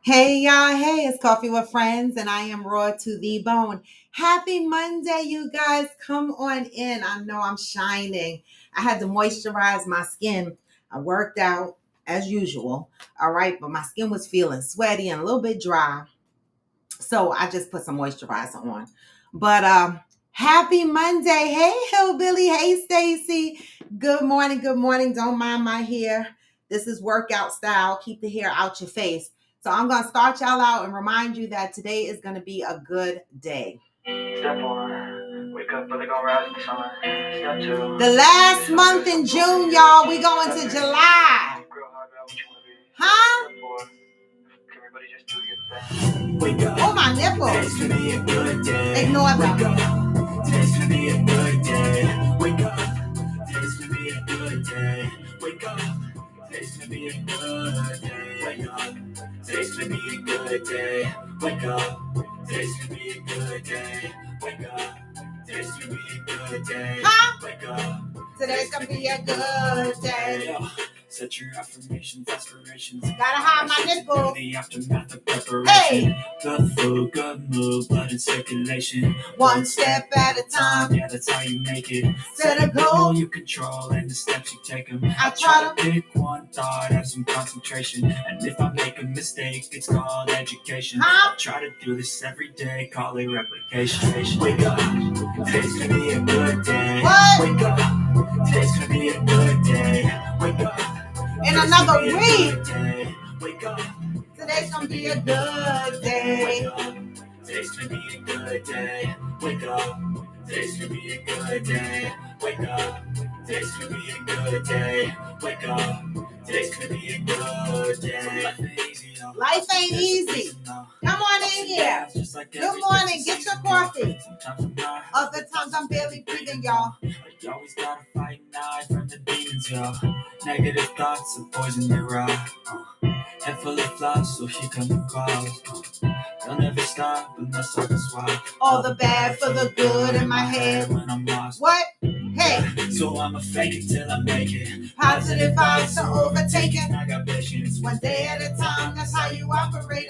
Hey y'all, hey, it's Coffee with Friends, and I am raw to the bone. Happy Monday, you guys. Come on in. I know I'm shining. I had to moisturize my skin. I worked out as usual, all right, but my skin was feeling sweaty and a little bit dry. So I just put some moisturizer on. But happy Monday. Hey, Hillbilly. Hey, Stacy. Good morning. Good morning. Don't mind my hair. This is workout style. Keep the hair out your face. So I'm going to start y'all out and remind you that today is going to be a good day. Step one, wake up early, go rise in the sun. Step two, The last month in June, y'all, we go into July. Huh? Step four, everybody just do your thing. Wake up. Oh, my nipples. Today's gonna be a good day. Ignore them. Wake up. Today's gonna be a good day. Wake up. Today's gonna be a good day. Wake up. Today's gonna be a good day. Wake up. Today's gonna be a good day. Wake up. Today's gonna be a good day. Wake up. Today's gonna be a good day. Huh? Wake up. Today's going to be a good day. Yeah. Set your affirmations, aspirations. Gotta hide my nipples. The aftermath of preparation. Hey! Good food, good mood, blood in circulation. One step at a time. Yeah, that's how you make it. Set a goal. You control and the steps you take them. I try to pick one thought, have some concentration. And if I make a mistake, it's called education. Huh? I try to do this every day, call it replication. Wake up, today's gonna be a good day. What? Wake up, today's gonna be a good day. Wake up. In another week. Wake up. Today's gonna be a good day. Today's gonna be a good day. Wake up. Today's gonna be a good day. Wake up. Today's gonna be a good day. Wake up. Today's gonna be a good day. Life ain't easy. Come on in here. Good morning. Get your coffee. Other times I'm barely breathing, y'all. You always gotta fight and hide from the demons, y'all. Negative thoughts are poison they rot. Head full of flies, so here come the clouds. They'll never stop unless I can swap All the bad for the good in my head. when I'm lost. What? Hey, So I'ma fake it till I make it. positive vibes to overtake it. I got patience. One day at a time, that's how you operate.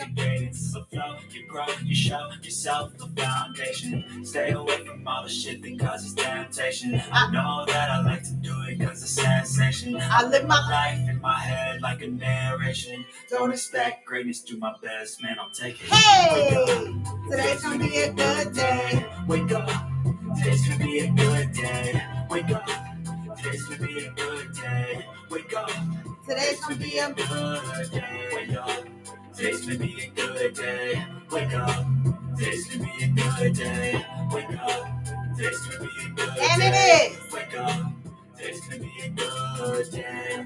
So flow, you grow, you show yourself the foundation. Stay away from all the shit that causes temptation. I know that I like to do it cause it's sensation. I live my Life in my head like a narration. Don't expect greatness, do my best, man, I'll take it. Hey, today's gonna be a good day. Wake up, today's gonna be a good day. Wake up, today's gonna be a good day. Wake up, Today's gonna be a good day. Wake up, today's gonna be a good day. Wake up, today's gonna be a good day. Wake up, today's gonna be a good day. And it is. Wake up, today's gonna be a good day.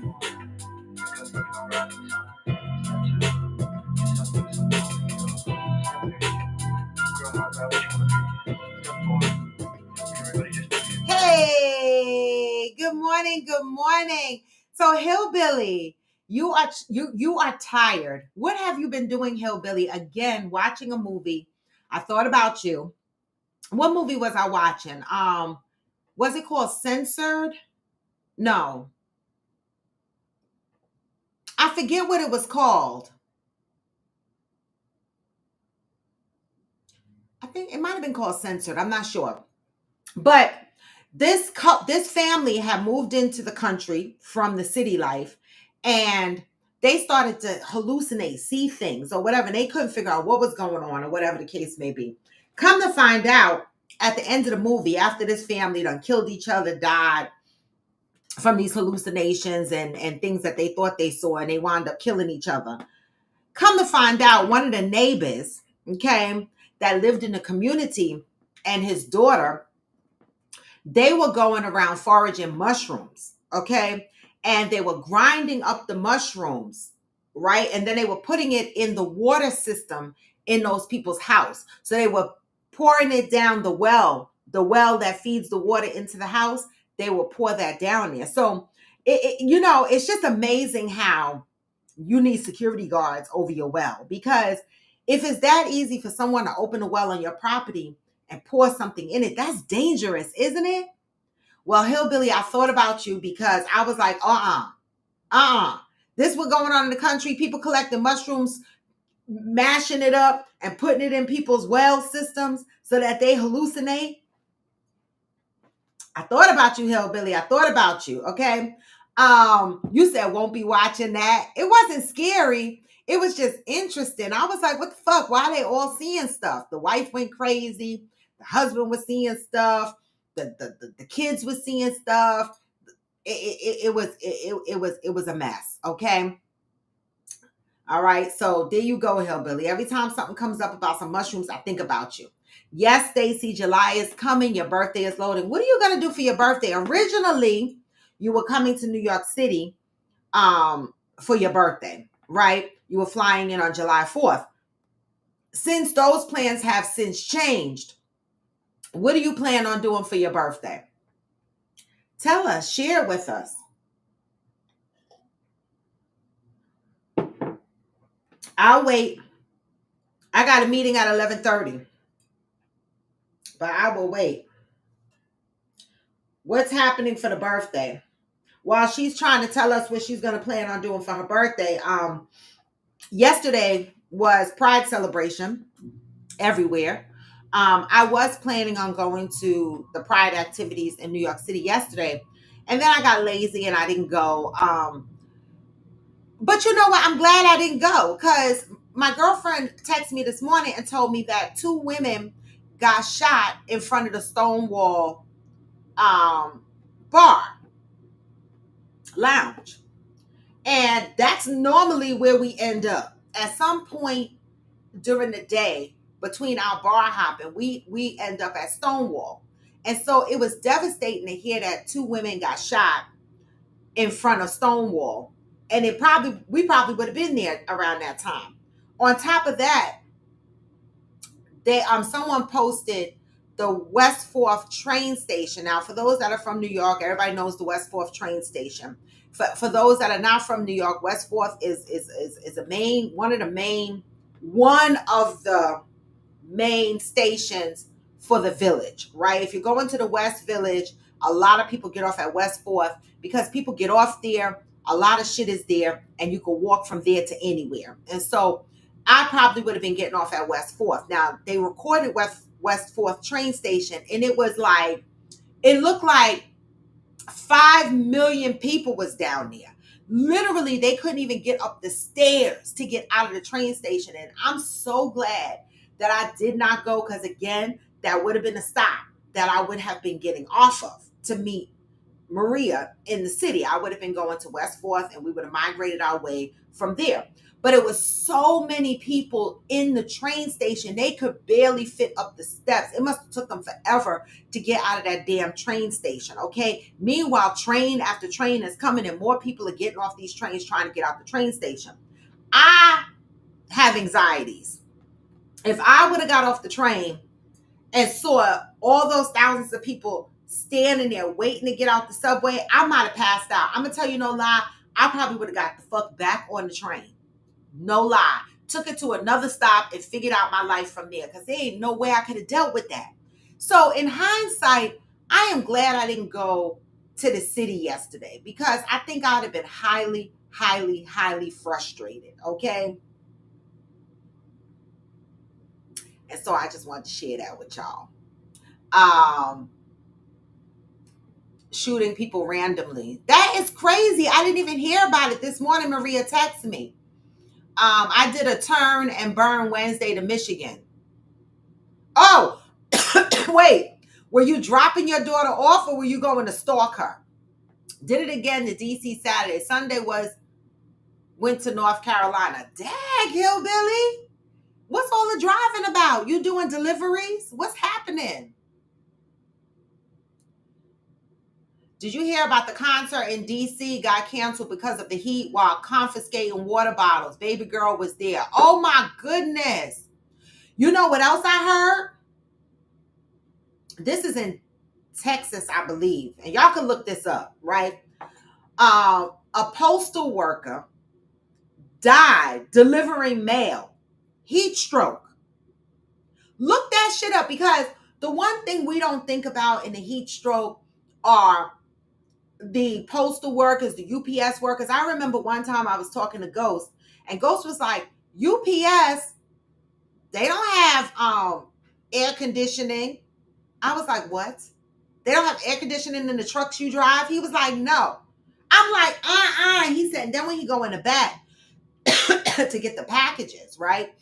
Hey, good morning, good morning. So Hillbilly, you are tired. What have you been doing, Hillbilly? Again, watching a movie. I thought about you. What movie was I watching? Was it called Censored? No, I forget what it was called. I think it might have been called Censored. I'm not sure. But this family had moved into the country from the city life, and they started to hallucinate, see things or whatever. And they couldn't figure out what was going on or whatever the case may be. Come to find out, at the end of the movie, after this family done killed each other, died from these hallucinations and things that they thought they saw, and they wound up killing each other. Come to find out, one of the neighbors, okay, that lived in the community, and his daughter, they were going around foraging mushrooms, okay? And they were grinding up the mushrooms, right? And then they were putting it in the water system in those people's house. So they were pouring it down the well that feeds the water into the house. They will pour that down there. So, it's just amazing how you need security guards over your well, because if it's that easy for someone to open a well on your property and pour something in it, that's dangerous, isn't it? Well, Hillbilly, I thought about you because I was like, this was going on in the country. People collecting mushrooms, mashing it up and putting it in people's well systems so that they hallucinate. I thought about you, Hillbilly. I thought about you. Okay. You said won't be watching that. It wasn't scary. It was just interesting. I was like, what the fuck? Why are they all seeing stuff? The wife went crazy. The husband was seeing stuff. The kids were seeing stuff. It was a mess. Okay. All right. So there you go, Hillbilly. Every time something comes up about some mushrooms, I think about you. Yes, Stacy, July is coming. Your birthday is loading. What are you going to do for your birthday? Originally, you were coming to New York City for your birthday, right? You were flying in on July 4th. Since those plans have since changed, what do you plan on doing for your birthday? Tell us, share with us. I'll wait. I got a meeting at 11:30, but I will wait. What's happening for the birthday? While she's trying to tell us what she's going to plan on doing for her birthday, yesterday was Pride celebration everywhere. I was planning on going to the Pride activities in New York City yesterday, and then I got lazy and I didn't go. But you know what? I'm glad I didn't go, because my girlfriend texted me this morning and told me that two women got shot in front of the Stonewall bar lounge. And that's normally where we end up. At some point during the day, between our bar hopping, we end up at Stonewall. And so it was devastating to hear that two women got shot in front of Stonewall. And we probably would have been there around that time. On top of that, someone posted the West 4th train station. Now, for those that are from New York, everybody knows the West 4th train station. For those that are not from New York, West 4th is one of the main stations for the village, right? If you go into the West Village, a lot of people get off at West 4th because people get off there. A lot of shit is there, and you can walk from there to anywhere. And so I probably would have been getting off at West 4th. Now, they recorded West 4th train station, and it looked like 5 million people was down there. Literally, they couldn't even get up the stairs to get out of the train station. And I'm so glad that I did not go, because again, that would have been a stop that I would have been getting off of to meet Maria in the city. I would have been going to West 4th, and we would have migrated our way from there. But it was so many people in the train station, they could barely fit up the steps. It must have took them forever to get out of that damn train station, okay? Meanwhile, train after train is coming, and more people are getting off these trains trying to get out the train station. I have anxieties. If I would have got off the train and saw all those thousands of people standing there waiting to get out the subway, I might have passed out. I'm going to tell you no lie. I probably would have got the fuck back on the train. No lie. took it to another stop, and figured out my life from there because there ain't no way I could have dealt with that. So in hindsight, I am glad I didn't go to the city yesterday because I think I'd have been highly, highly, highly frustrated. Okay. And so I just wanted to share that with y'all. Shooting people randomly. That is crazy. I didn't even hear about it this morning. Maria texted me. I did a turn and burn Wednesday to Michigan. Oh, wait. Were you dropping your daughter off or were you going to stalk her? Did it again to DC Saturday. Sunday went to North Carolina. Dag, hillbilly. What's all the driving about? You doing deliveries? What's happening? Did you hear about the concert in DC got canceled because of the heat while confiscating water bottles? Baby girl was there. Oh my goodness. You know what else I heard? This is in Texas, I believe. And y'all can look this up, right? A postal worker died delivering mail. Heat stroke. Look that shit up because the one thing we don't think about in the heat stroke are the postal workers, the UPS workers. I remember one time I was talking to Ghost, and Ghost was like, UPS, they don't have air conditioning. I was like, what? They don't have air conditioning in the trucks you drive? He was like, no. I'm like, He said, and then when he go in the back to get the packages, right?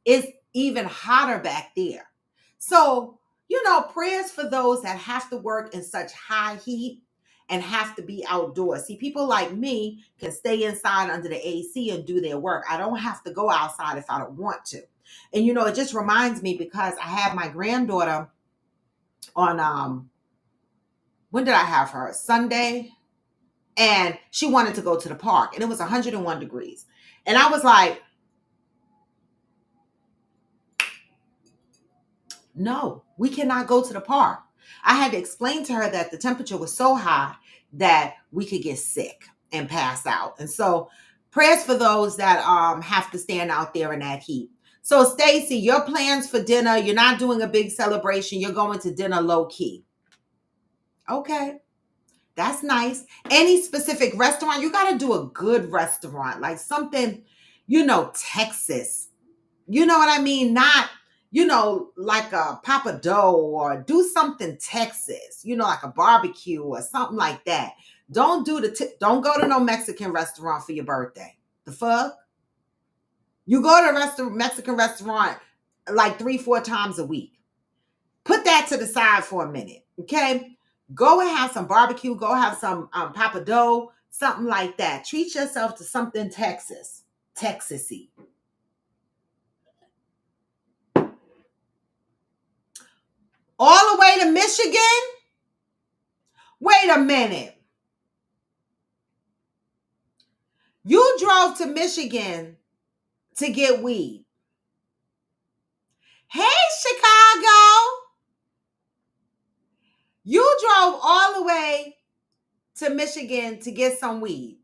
It's even hotter back there. So, prayers for those that have to work in such high heat and have to be outdoors. See, people like me can stay inside under the AC and do their work. I don't have to go outside if I don't want to. And it just reminds me because I had my granddaughter on when did I have her? Sunday. And she wanted to go to the park and it was 101 degrees. And I was like, no, we cannot go to the park. I had to explain to her that the temperature was so high that we could get sick and pass out. And so prayers for those that have to stand out there in that heat. So Stacy, your plans for dinner, you're not doing a big celebration. You're going to dinner low key. Okay. That's nice. Any specific restaurant? You got to do a good restaurant, like something, Texas. You know what I mean? Not, like a Papa Dough or do something Texas, like a barbecue or something like that. Don't don't go to no Mexican restaurant for your birthday. The fuck? You go to a Mexican restaurant like 3-4 times a week. Put that to the side for a minute, okay? Go and have some barbecue. Go have some Papa Dough, something like that. Treat yourself to something Texasy. All the way to Michigan? Wait a minute. You drove to Michigan to get weed. Hey, Chicago. You drove all the way to Michigan to get some weed.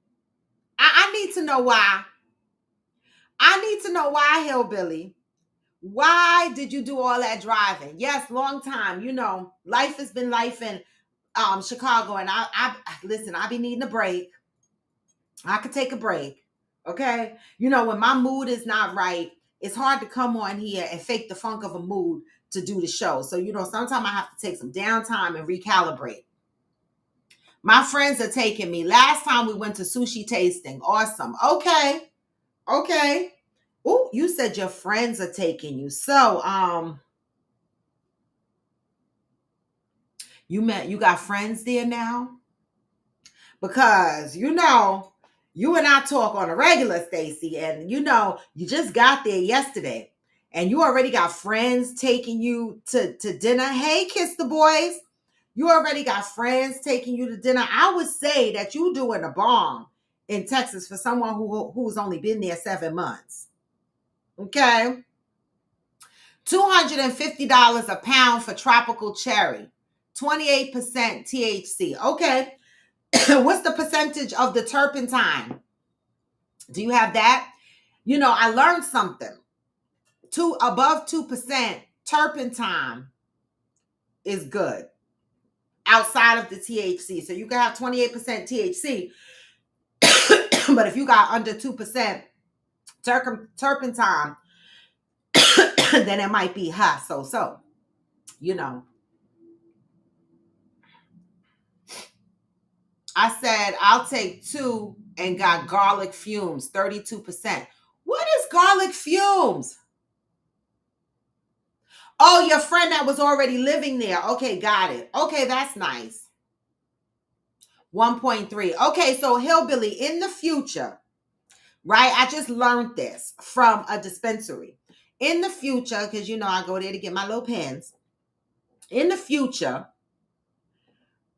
I need to know why. I need to know why, hillbilly. Why did you do all that driving? Yes, long time. Life has been life in Chicago, and I listen. I be needing a break. I could take a break, okay? When my mood is not right, it's hard to come on here and fake the funk of a mood to do the show. So sometimes I have to take some downtime and recalibrate. My friends are taking me. Last time we went to sushi tasting, awesome. Okay. Oh, you said your friends are taking you. So, you got friends there now? Because, you and I talk on a regular, Stacy, and you just got there yesterday and you already got friends taking you to dinner. Hey, Kiss the Boys. You already got friends taking you to dinner. I would say that you doing a bomb in Texas for someone who's only been there 7 months. Okay. $250 a pound for tropical cherry. 28% THC. Okay. What's the percentage of the turpentine? Do you have that? I learned something. Above 2% turpentine is good outside of the THC. So you can have 28% THC, but if you got under 2% turpentine, then it might be hot. So, I said, I'll take 2 and got garlic fumes, 32%. What is garlic fumes? Oh, your friend that was already living there. Okay, got it. Okay, that's nice. 1.3. Okay, so hillbilly, in the future, right? I just learned this from a dispensary. In the future, because I go there to get my little pens. In the future,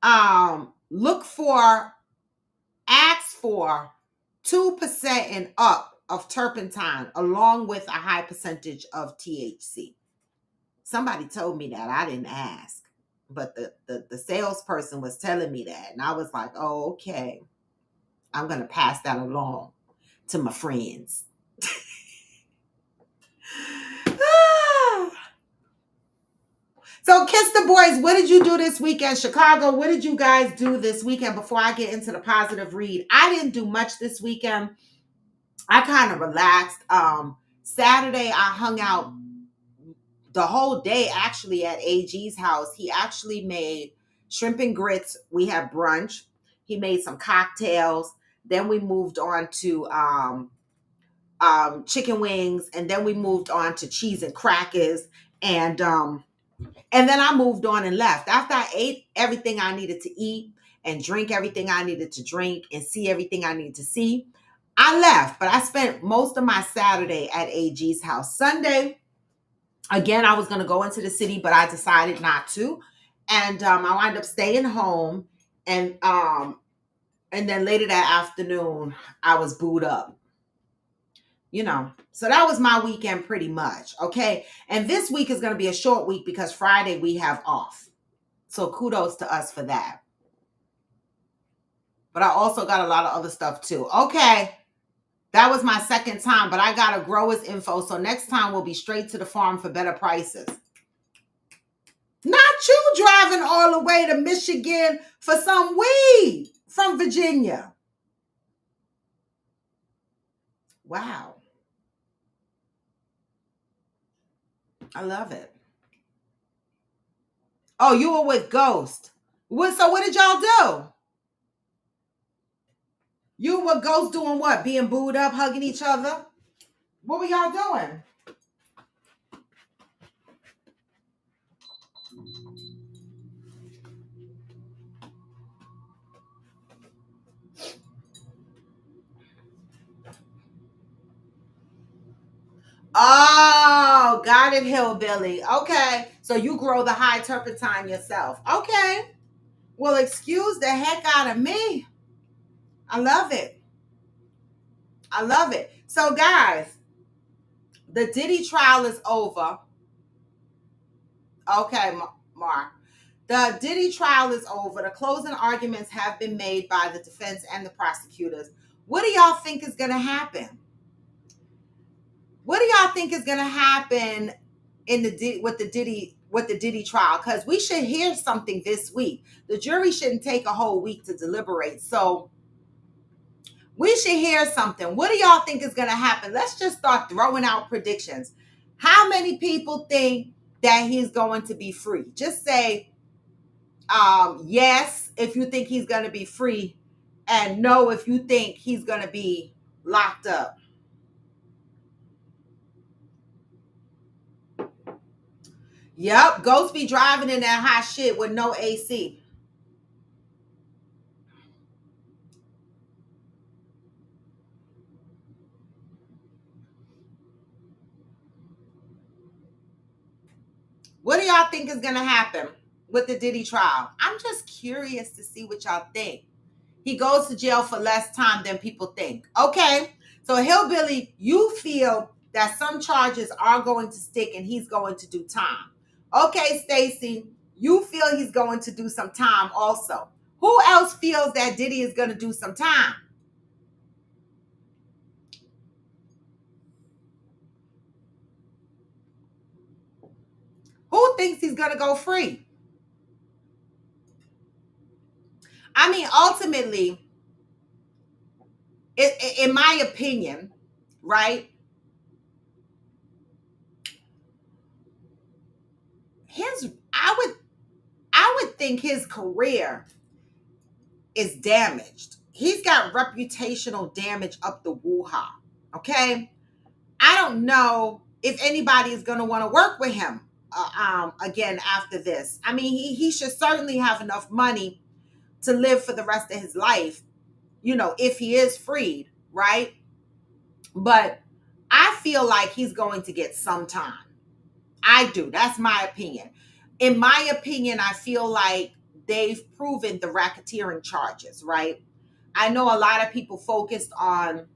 ask for 2% and up of turpentine along with a high percentage of THC. Somebody told me that. I didn't ask. But the salesperson was telling me that. And I was like, oh, okay. I'm going to pass that along to my friends. So Kiss the Boys, what did you do this weekend? Chicago, what did you guys do this weekend before I get into the positive read? I didn't do much this weekend. I kind of relaxed. Saturday, I hung out the whole day actually at AG's house. He actually made shrimp and grits. We had brunch. He made some cocktails. Then we moved on to chicken wings, and then we moved on to cheese and crackers, and then I moved on and left. After I ate everything I needed to eat and drink everything I needed to drink and see everything I needed to see, I left. But I spent most of my Saturday at AG's house. Sunday, again, I was going to go into the city, but I decided not to. And I wound up staying home. And then later that afternoon, I was booed up. So that was my weekend pretty much. Okay. And this week is going to be a short week because Friday we have off. So kudos to us for that. But I also got a lot of other stuff too. Okay. That was my second time, but I got a grower's info. So next time we'll be straight to the farm for better prices. Not you driving all the way to Michigan for some weed from Virginia. Wow. I love it. Oh, you were with Ghost. So what did y'all do? You were Ghost doing what? Being booed up, hugging each other? What were y'all doing? Oh, got it, hillbilly. Okay. So you grow the high turpentine yourself. Okay. Well, excuse the heck out of me. I love it. I love it. So, guys, the Diddy trial is over. Okay, Mark. The Diddy trial is over. The closing arguments have been made by the defense and the prosecutors. What do y'all think is going to happen? What do y'all think is going to happen with the Diddy trial? Because we should hear something this week. The jury shouldn't take a whole week to deliberate. So we should hear something. What do y'all think is going to happen? Let's just start throwing out predictions. How many people think that he's going to be free? Just say yes if you think he's going to be free, and no if you think he's going to be locked up. Yep, Ghost be driving in that hot shit with no AC. What do y'all think is going to happen with the Diddy trial? I'm just curious to see what y'all think. He goes to jail for less time than people think. Okay, so hillbilly, you feel that some charges are going to stick and he's going to do time. Okay, Stacy, you feel he's going to do some time also. Who else feels that Diddy is going to do some time? Who thinks he's going to go free? I mean, ultimately, in my opinion, right? I would think his career is damaged. He's got reputational damage up the woo-ha. Okay? I don't know if anybody is going to want to work with him again after this. I mean, he should certainly have enough money to live for the rest of his life, if he is freed, right? But I feel like he's going to get some time. I do. That's my opinion. In my opinion, I feel like they've proven the racketeering charges, right? I know a lot of people focused on,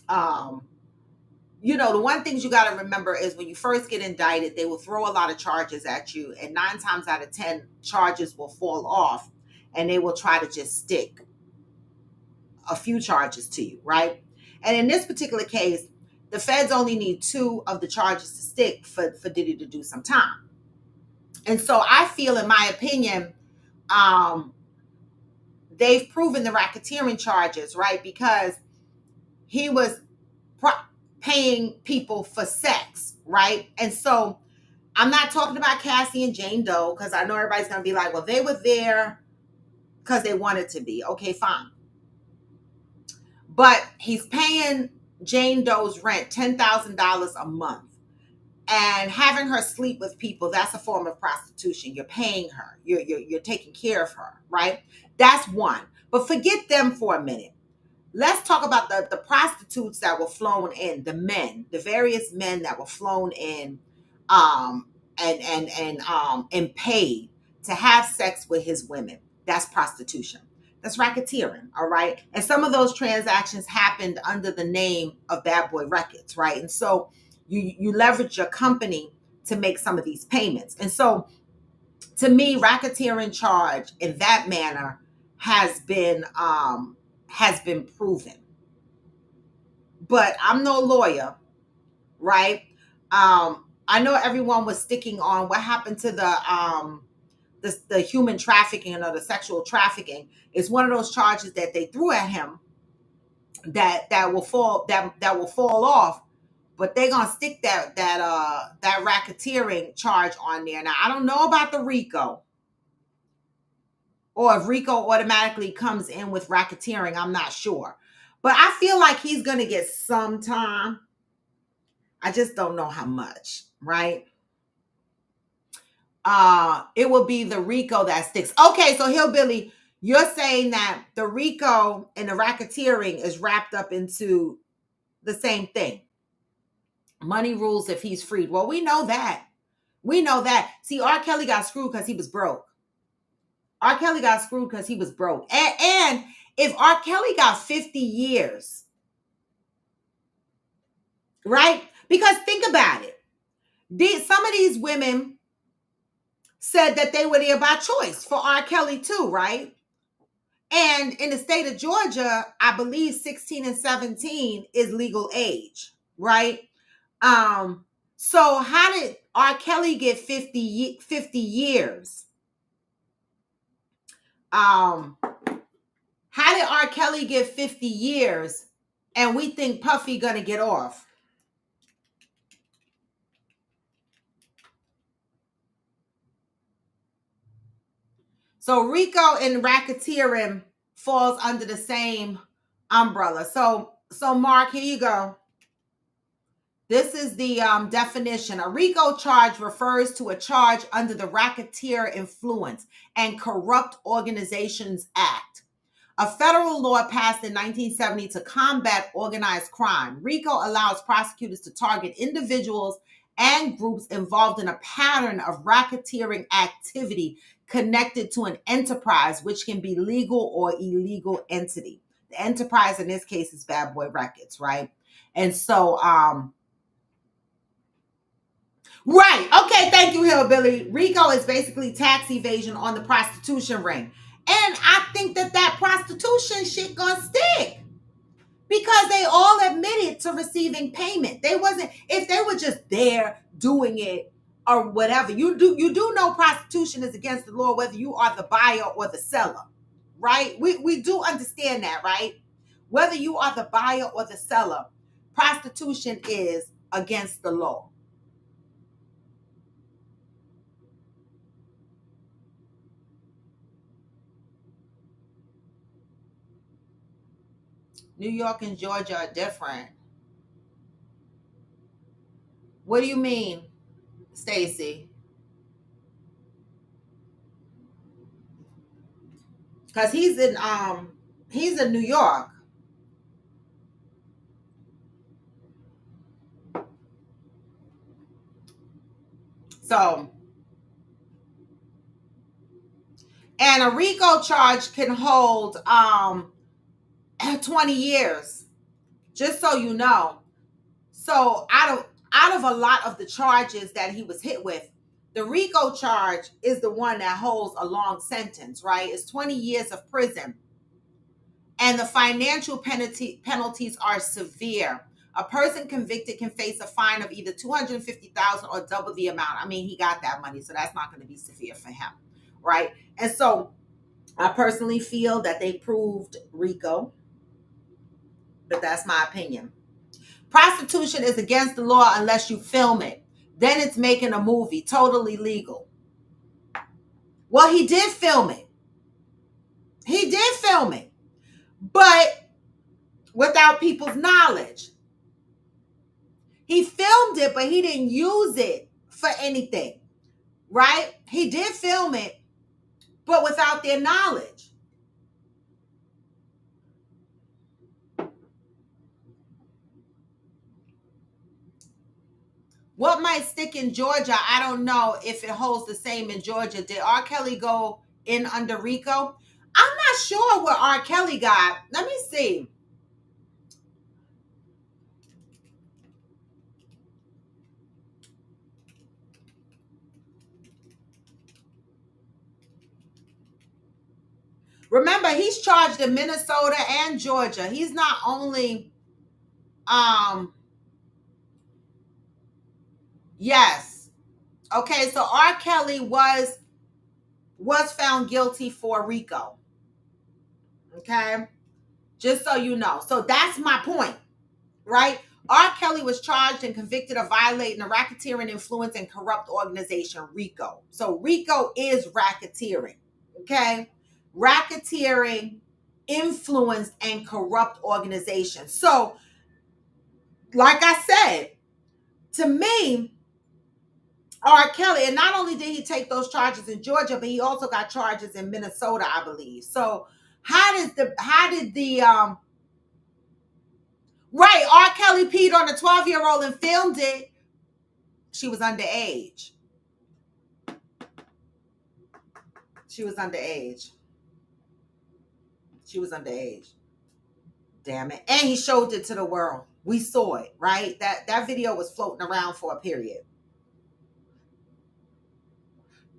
the one things you got to remember is when you first get indicted, they will throw a lot of charges at you, and 9 times out of 10, charges will fall off, and they will try to just stick a few charges to you, right? And in this particular case, the feds only need 2 of the charges to stick for Diddy to do some time. And so I feel, in my opinion, they've proven the racketeering charges, right? Because he was paying people for sex, right? And so I'm not talking about Cassie and Jane Doe, because I know everybody's going to be like, well, they were there because they wanted to be. Okay, fine. But he's paying Jane Doe's rent $10,000 a month. And having her sleep with people, that's a form of prostitution. You're paying her. You're taking care of her, right? That's one. But forget them for a minute. Let's talk about the prostitutes that were flown in, the men, the various men that were flown in, and paid to have sex with his women. That's prostitution. That's racketeering, all right? And some of those transactions happened under the name of Bad Boy Records, right? And so you leverage your company to make some of these payments. And so, to me, racketeering charge in that manner has been proven. But I'm no lawyer, right? I know everyone was sticking on what happened to the human trafficking or the sexual trafficking. Is one of those charges that they threw at him that will fall off, but they're gonna stick that racketeering charge on there. Now I don't know about the RICO, or if RICO automatically comes in with racketeering. I'm not sure, but I feel like he's gonna get some time. I just don't know how much, right? It will be the RICO that sticks. Okay, so Hillbilly, you're saying that the RICO and the racketeering is wrapped up into the same thing. Money rules if he's freed. Well, we know that. We know that. See, R. Kelly got screwed because he was broke. R. Kelly got screwed because he was broke. And if R. Kelly got 50 years, right? Because think about it. Some of these women said that they were there by choice for R. Kelly too, right? And in the state of Georgia, I believe 16 and 17 is legal age, right? So how did R. Kelly get 50 years? How did R. Kelly get 50 years and we think Puffy gonna get off? So RICO and racketeering falls under the same umbrella. So Mark, here you go. This is the definition. A RICO charge refers to a charge under the Racketeer Influence and Corrupt Organizations Act, a federal law passed in 1970 to combat organized crime. RICO allows prosecutors to target individuals and groups involved in a pattern of racketeering activity connected to an enterprise, which can be legal or illegal entity. The enterprise in this case is Bad Boy Records, right? And so, right. Okay. Thank you, Hillbilly. RICO is basically tax evasion on the prostitution ring. And I think that prostitution shit gonna stick because they all admitted to receiving payment. If they were just there doing it or whatever. You do know prostitution is against the law, whether you are the buyer or the seller, right? We do understand that, right? Whether you are the buyer or the seller, prostitution is against the law. New York and Georgia are different. What do you mean, Stacy? Because he's in New York. So, and a RICO charge can hold 20 years, just so you know. So out of a lot of the charges that he was hit with, the RICO charge is the one that holds a long sentence, right? It's 20 years of prison. And the financial penalties are severe. A person convicted can face a fine of either $250,000 or double the amount. I mean, he got that money, so that's not going to be severe for him, right? And so I personally feel that they proved RICO, but that's my opinion. Prostitution is against the law unless you film it. Then it's making a movie, totally legal. Well, he did film it. He did film it, but without people's knowledge. He filmed it, but he didn't use it for anything, right? He did film it, but without their knowledge. What might stick in Georgia, I don't know if it holds the same in Georgia. Did R. Kelly go in under RICO? I'm not sure what R. Kelly got. Let me see. Remember, he's charged in Minnesota and Georgia. He's not only, yes. Okay, so R. Kelly was found guilty for RICO. Okay, just so you know. So that's my point, right? R. Kelly was charged and convicted of violating a racketeering, influence, and corrupt organization, RICO. So RICO is racketeering, okay? Racketeering, influenced, and corrupt organization. So, like I said, to me, R. Kelly, and not only did he take those charges in Georgia, but he also got charges in Minnesota, I believe. So, how did the right, R. Kelly peed on a 12-year-old and filmed it. She was underage. She was underage. She was underage. Damn it. And he showed it to the world. We saw it, right? That video was floating around for a period.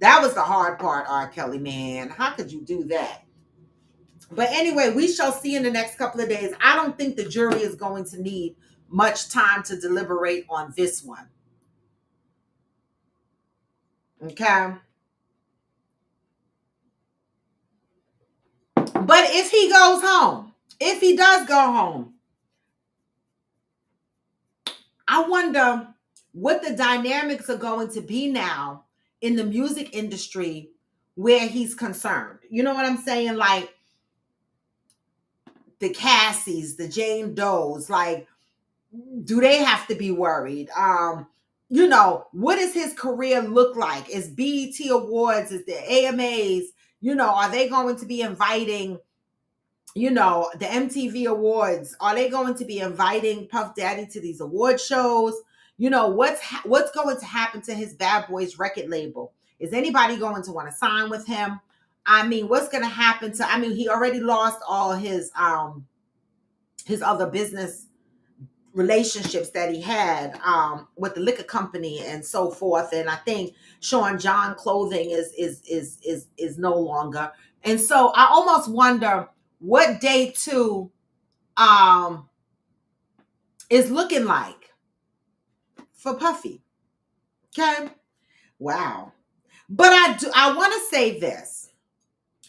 That was the hard part, R. Kelly, man. How could you do that? But anyway, we shall see in the next couple of days. I don't think the jury is going to need much time to deliberate on this one. Okay? But if he goes home, if he does go home, I wonder what the dynamics are going to be now in the music industry where he's concerned. You know what I'm saying? Like the Cassies, the Jane Does, like, do they have to be worried? What does his career look like? Is BET Awards, is the AMAs, are they going to be inviting, the MTV Awards? Are they going to be inviting Puff Daddy to these award shows? What's going to happen to his Bad Boys record label? Is anybody going to want to sign with him? I mean, what's going to happen to, he already lost all his other business relationships that he had with the liquor company and so forth. And I think Sean John Clothing is no longer. And so I almost wonder what day two is looking like for Puffy. Okay. Wow. But I want to say this.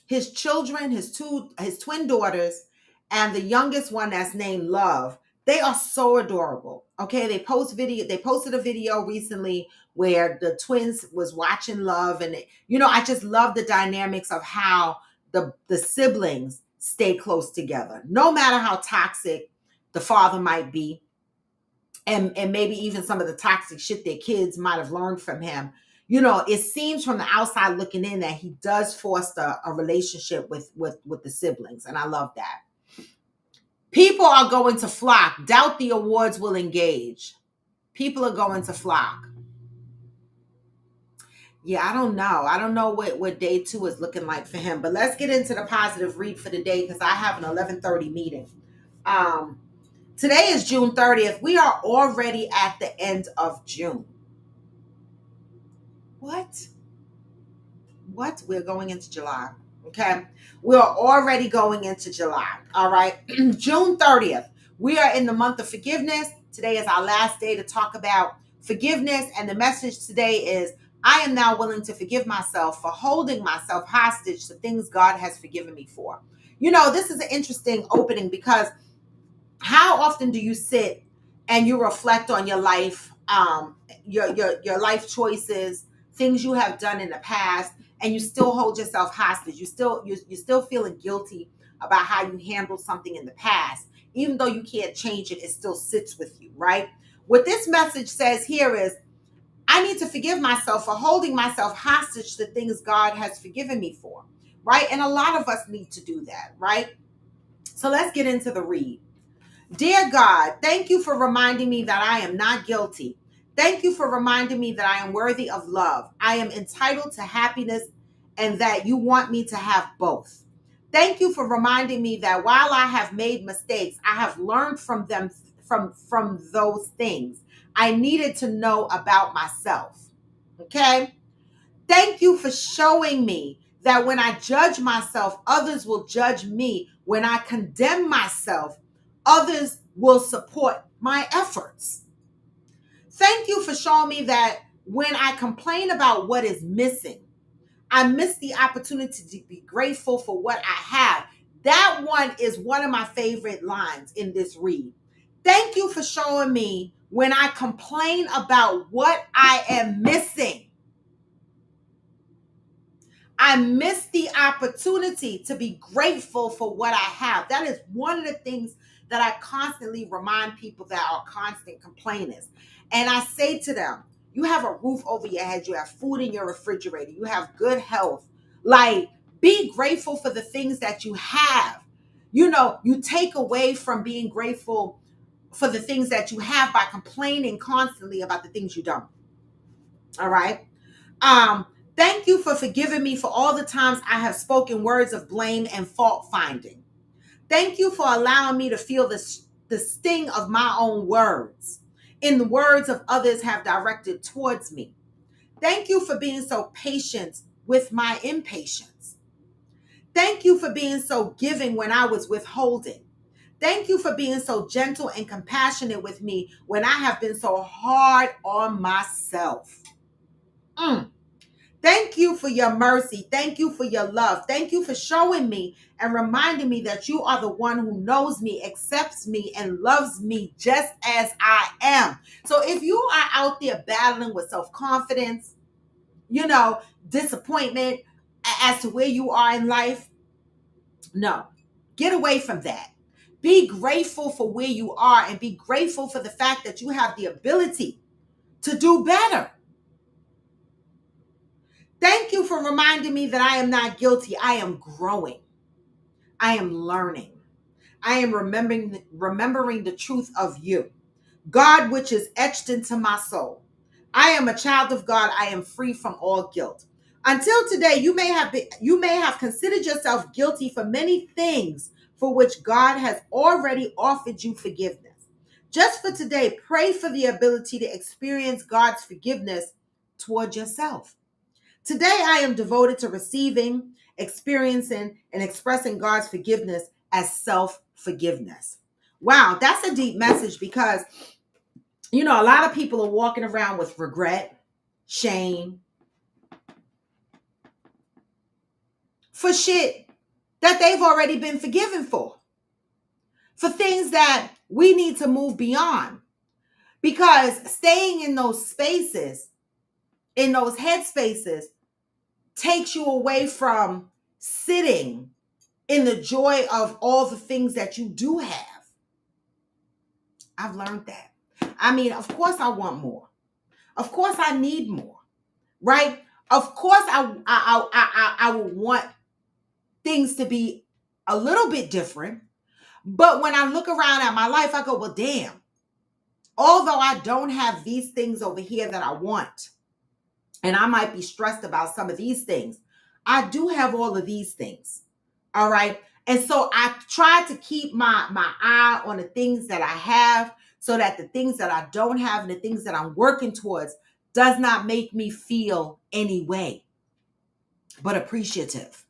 His children, his twin daughters, and the youngest one that's named Love, they are so adorable. Okay, they posted a video recently where the twins was watching Love, and I just love the dynamics of how the siblings stay close together, no matter how toxic the father might be, and maybe even some of the toxic shit their kids might have learned from him. It seems from the outside looking in that he does foster a relationship with the siblings, and I love that. People are going to flock. Doubt the awards will engage. People are going to flock. Yeah, I don't know. I don't know what day 2 is looking like for him. But let's get into the positive read for the day, because I have an 11:30 meeting. Today is June 30th. We are already at the end of June. What? We're going into July. Okay. We're already going into July. All right. June 30th. We are in the month of forgiveness. Today is our last day to talk about forgiveness. And the message today is, I am now willing to forgive myself for holding myself hostage to things God has forgiven me for. This is an interesting opening, because how often do you sit and you reflect on your life, your life choices, things you have done in the past, and you still hold yourself hostage? You're still feeling guilty about how you handled something in the past, even though you can't change it. It still sits with you, right? What this message says here is, I need to forgive myself for holding myself hostage to things God has forgiven me for, right? And a lot of us need to do that, right? So let's get into the read. Dear God, thank you for reminding me that I am not guilty. Thank you for reminding me that I am worthy of love. I am entitled to happiness, and that you want me to have both. Thank you for reminding me that while I have made mistakes, I have learned from them, from those things I needed to know about myself. Okay? Thank you for showing me that when I judge myself, others will judge me. When I condemn myself, others will support my efforts. Thank you for showing me that when I complain about what is missing, I miss the opportunity to be grateful for what I have. That one is one of my favorite lines in this read. Thank you for showing me when I complain about what I am missing, I miss the opportunity to be grateful for what I have. That is one of the things that I constantly remind people that are constant complainers. And I say to them, you have a roof over your head, you have food in your refrigerator, you have good health. Like, be grateful for the things that you have. You take away from being grateful for the things that you have by complaining constantly about the things you don't. All right. Um, Thank you for forgiving me for all the times I have spoken words of blame and fault finding. Thank you for allowing me to feel the sting of my own words in the words of others have directed towards me. Thank you for being so patient with my impatience. Thank you for being so giving when I was withholding. Thank you for being so gentle and compassionate with me when I have been so hard on myself. Thank you for your mercy. Thank you for your love. Thank you for showing me and reminding me that you are the one who knows me, accepts me, and loves me just as I am. So if you are out there battling with self-confidence, disappointment as to where you are in life, no, get away from that. Be grateful for where you are, and be grateful for the fact that you have the ability to do better. Thank you for reminding me that I am not guilty. I am growing. I am learning. I am remembering the truth of you, God, which is etched into my soul. I am a child of God. I am free from all guilt. Until today, you may have considered yourself guilty for many things for which God has already offered you forgiveness. Just for today, pray for the ability to experience God's forgiveness toward yourself. Today, I am devoted to receiving, experiencing, and expressing God's forgiveness as self-forgiveness. Wow, that's a deep message, because, a lot of people are walking around with regret, shame, for shit that they've already been forgiven for things that we need to move beyond. Because staying in those spaces, in those headspaces, takes you away from sitting in the joy of all the things that you do have. I've learned that. I mean, of course I want more. Of course I need more, right? Of course I would want things to be a little bit different. But when I look around at my life, I go, well, damn, although I don't have these things over here that I want, and I might be stressed about some of these things, I do have all of these things. All right. And so I try to keep my eye on the things that I have so that the things that I don't have and the things that I'm working towards does not make me feel any way but appreciative.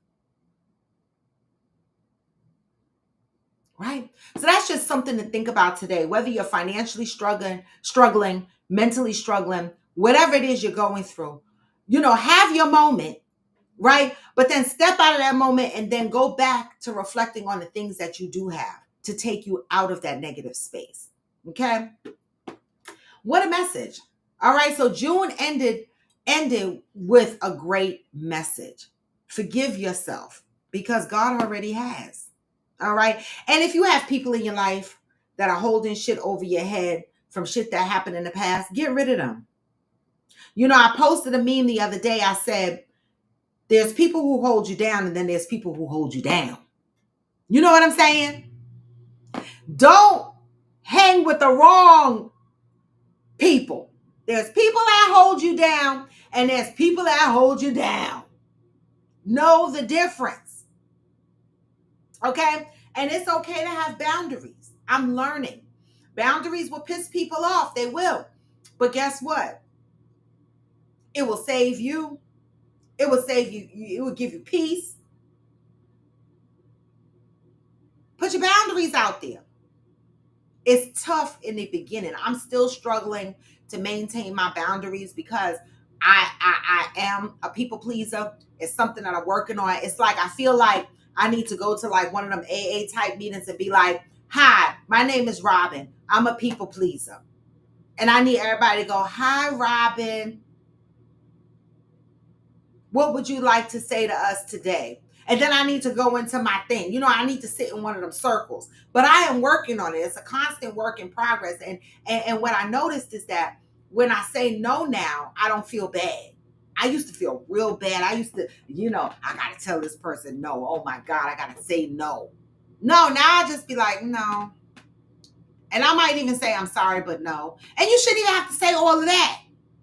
Right? So that's just something to think about today. Whether you're financially struggling, mentally struggling, whatever it is you're going through, have your moment, right? But then step out of that moment and then go back to reflecting on the things that you do have to take you out of that negative space. Okay? What a message. All right, so June ended with a great message. Forgive yourself because God already has. All right? And if you have people in your life that are holding shit over your head from shit that happened in the past, get rid of them. I posted a meme the other day. I said, there's people who hold you down and then there's people who hold you down. You know what I'm saying? Don't hang with the wrong people. There's people that hold you down and there's people that hold you down. Know the difference. Okay? And it's okay to have boundaries. I'm learning. Boundaries will piss people off. They will. But guess what? It will save you. It will save you. It will give you peace. Put your boundaries out there. It's tough in the beginning. I'm still struggling to maintain my boundaries because I am a people pleaser. It's something that I'm working on. It's like I feel like I need to go to like one of them AA type meetings and be like, hi, my name is Robin. I'm a people pleaser. And I need everybody to go, hi, Robin. What would you like to say to us today? And then I need to go into my thing. I need to sit in one of them circles. But I am working on it. It's a constant work in progress. And what I noticed is that when I say no now, I don't feel bad. I used to feel real bad. I used to, I got to tell this person no. Oh my God, I got to say no. No, now I just be like, no. And I might even say, I'm sorry, but no. And you shouldn't even have to say all of that.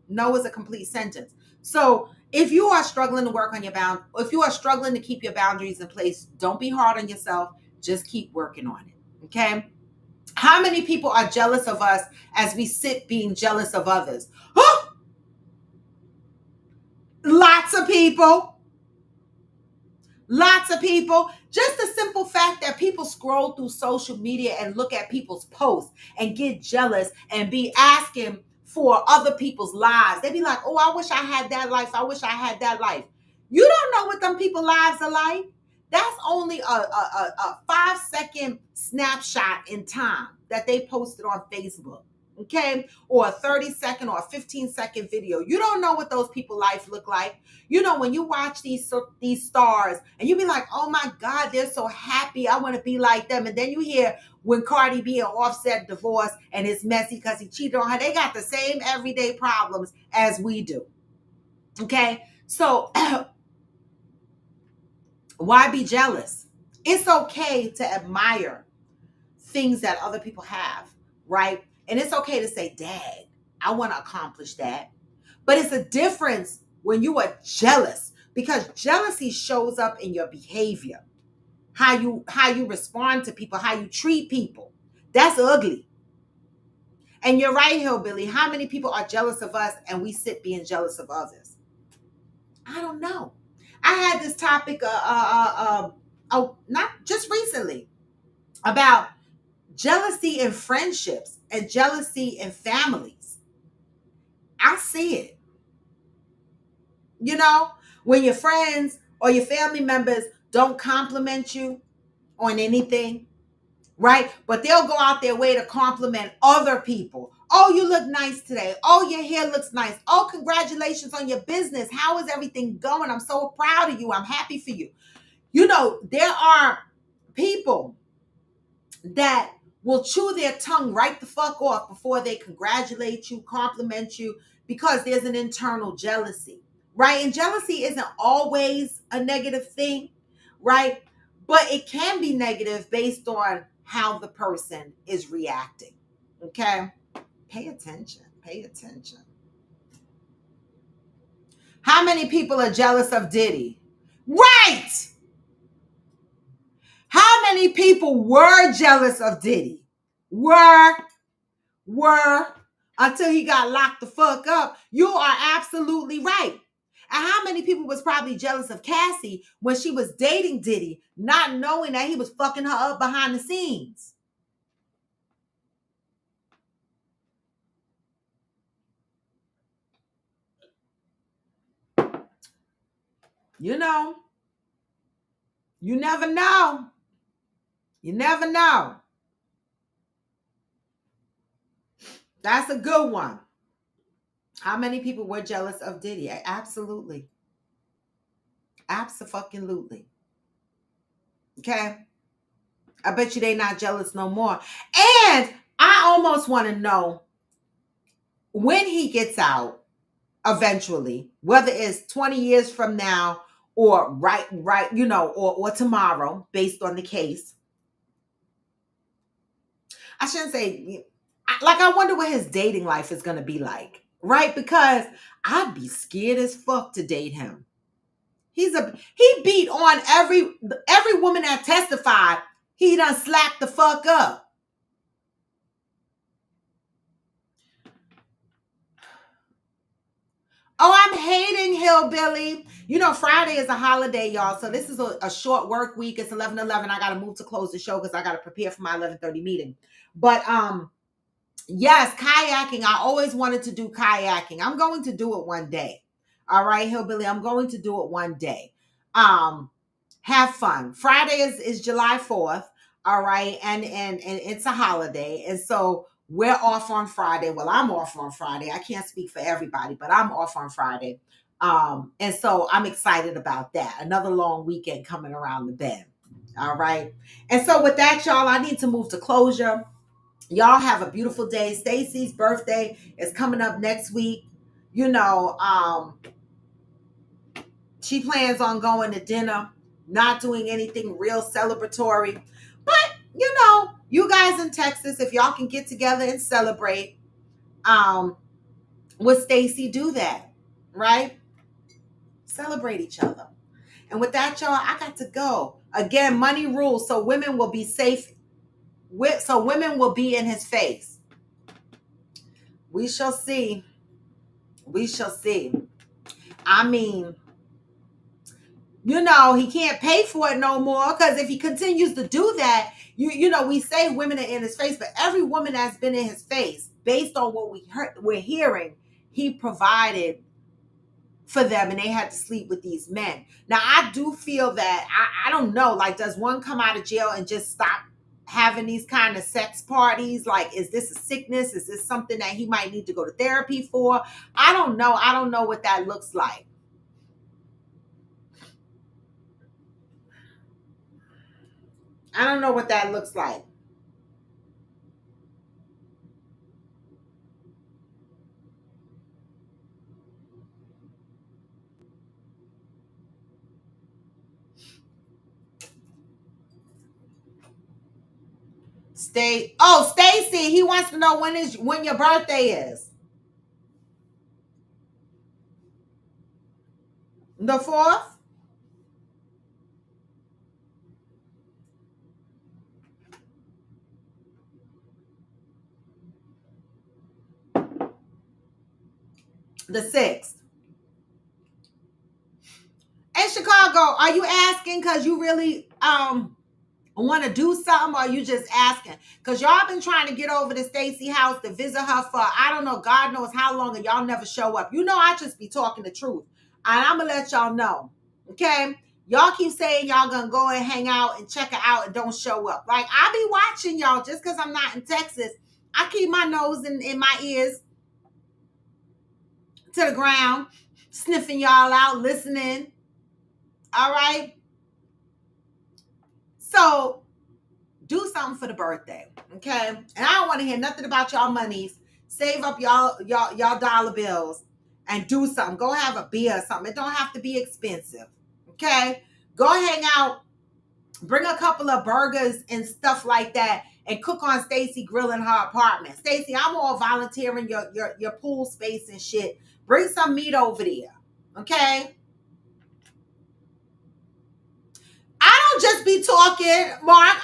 No is a complete sentence. So if you are struggling to work on your if you are struggling to keep your boundaries in place, don't be hard on yourself. Just keep working on it. Okay? How many people are jealous of us as we sit being jealous of others? Huh? Lots of people. Lots of people. Just the simple fact that people scroll through social media and look at people's posts and get jealous and be asking for other people's lives. They be like, oh, I wish I had that life. I wish I had that life. You don't know what them people's lives are like. That's only a 5-second snapshot in time that they posted on Facebook. Okay, or a 30-second or a 15-second video. You don't know what those people's life look like. When you watch these stars and you be like, oh my God, they're so happy. I want to be like them. And then you hear when Cardi B and Offset divorced and it's messy because he cheated on her. They got the same everyday problems as we do. Okay, so why be jealous? It's okay to admire things that other people have, right? And it's okay to say, Dad, I want to accomplish that. But it's a difference when you are jealous, because jealousy shows up in your behavior, how you respond to people, how you treat people. That's ugly. And you're right, Hillbilly. How many people are jealous of us and we sit being jealous of others? I don't know. I had this topic, not just recently, about jealousy in friendships and jealousy in families. I see it. When your friends or your family members don't compliment you on anything, right? But they'll go out their way to compliment other people. Oh, you look nice today. Oh, your hair looks nice. Oh, congratulations on your business. How is everything going? I'm so proud of you. I'm happy for you. You know, there are people that will chew their tongue right the fuck off before they congratulate you, compliment you, because there's an internal jealousy, right? And jealousy isn't always a negative thing, right? But it can be negative based on how the person is reacting, okay? Pay attention, pay attention. How many people are jealous of Diddy? Right! How many people were jealous of Diddy? Were until he got locked the fuck up. You are absolutely right. And how many people was probably jealous of Cassie when she was dating Diddy, not knowing that he was fucking her up behind the scenes? You know, you never know. You never know. That's a good one. How many people were jealous of Diddy? Absolutely. Absolutely. Okay. I bet you they not jealous no more. And I almost want to know when he gets out eventually, whether it's 20 years from now or right, you know, or tomorrow, based on the case. I shouldn't say, like, I wonder what his dating life is going to be like, right? Because I'd be scared as fuck to date him. He beat on every woman that testified. He done slapped the fuck up. Oh, I'm hating Hillbilly. You know, Friday is a holiday, y'all. So this is a short work week. It's 11:11. I got to move to close the show because I got to prepare for my 11:30 meeting. But yes, kayaking. I always wanted to do kayaking. I'm going to do it one day. All right, Hillbilly. I'm going to do it one day. Have fun. Friday is July 4th. All right, and it's a holiday, and so we're off on Friday. Well, I'm off on Friday. I can't speak for everybody, but I'm off on Friday. And so I'm excited about that. Another long weekend coming around the bend. All right. And so with that, y'all, I need to move to closure. Y'all have a beautiful day. Stacy's birthday is coming up next week. You know, she plans on going to dinner, not doing anything real celebratory. But, you know, you guys in Texas, if y'all can get together and celebrate, with Stacy, do that, right? Celebrate each other. And with that, y'all, I got to go. Again, money rules, so women will be safe. So women will be in his face. We shall see. We shall see. I mean, you know, he can't pay for it no more, because if he continues to do that, you know, we say women are in his face, but every woman that's been in his face, based on what we're hearing, he provided for them and they had to sleep with these men. Now, I do feel that, I don't know, like, does one come out of jail and just stop having these kind of sex parties? Like, is this a sickness? Is this something that he might need to go to therapy for? I don't know. I don't know what that looks like. I don't know what that looks like. Stacy, he wants to know when your birthday is. The 4th? The 6th. In Chicago, are you asking because you really want to do something, or are you just asking? Because y'all been trying to get over to Stacy house to visit her for, I don't know, God knows how long, and y'all never show up. You know, I just be talking the truth. And I'm going to let y'all know, okay? Y'all keep saying y'all gonna go and hang out and check it out and don't show up. Like, I be watching y'all just because I'm not in Texas. I keep my nose in my ears to the ground, sniffing y'all out, listening. All right. So do something for the birthday. Okay. And I don't want to hear nothing about y'all monies. Save up y'all dollar bills and do something. Go have a beer or something. It don't have to be expensive. Okay. Go hang out. Bring a couple of burgers and stuff like that and cook on Stacy Grill in her apartment. Stacy, I'm all volunteering your pool space and shit. Bring some meat over there. Okay? I don't just be talking, Mark.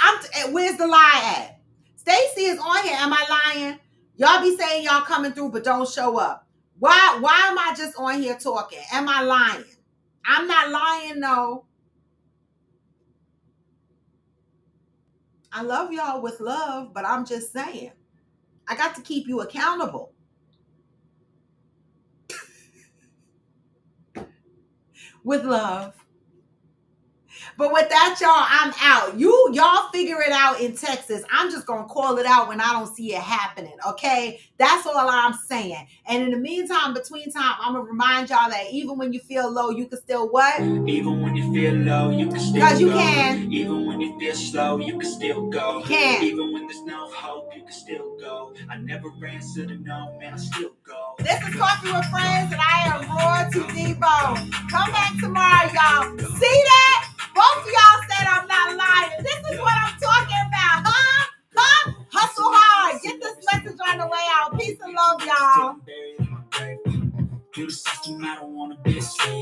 Where's the lie at? Stacy is on here. Am I lying? Y'all be saying y'all coming through but don't show up. Why am I just on here talking? Am I lying? I'm not lying, no. I love y'all with love, but I'm just saying. I got to keep you accountable. With love. But with that, y'all, I'm out. Y'all figure it out in Texas. I'm just going to call it out when I don't see it happening, okay? That's all I'm saying. And in the meantime, between time, I'm going to remind y'all that even when you feel low, you can still what? Even when you feel low, you can still go. Because you can. Even when you feel slow, you can still go. You can. Even when there's no hope, you can still go. I never answer to no, man, I still go. This is Coffee with Friends, and I am Roar to Debo. Come back tomorrow, y'all. See that? Both of y'all said I'm not lying. This is what I'm talking about, huh? Huh? Hustle hard. Get this message on the way out. Peace and love, y'all.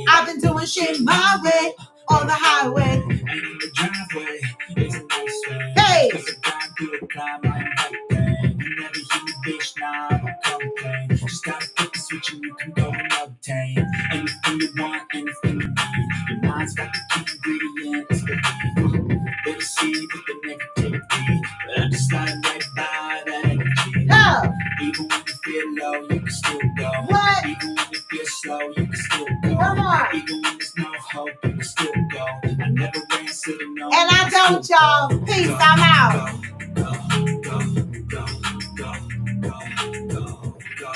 I've been doing shit my way on the highway. And in the driveway, it's a nice way. Hey! Cause I got through the climb like that. You never hear me, bitch, nah, I don't complain. Just gotta flip the switch and you can go and obtain anything you want, anything you need. Your mind's got the key ingredients, believe. Little seed with the negativity, but I just slide right by that energy. Yeah. Even when you feel low, you can still go. What? Even when you feel slow, you can still go. Come on. Even when there's no hope, you can still go. I never answer to no. And I don't, y'all. Peace. I'm out. Go, go, go, go, go, go, go, go,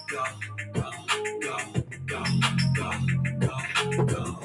go, go, go, go, go, go.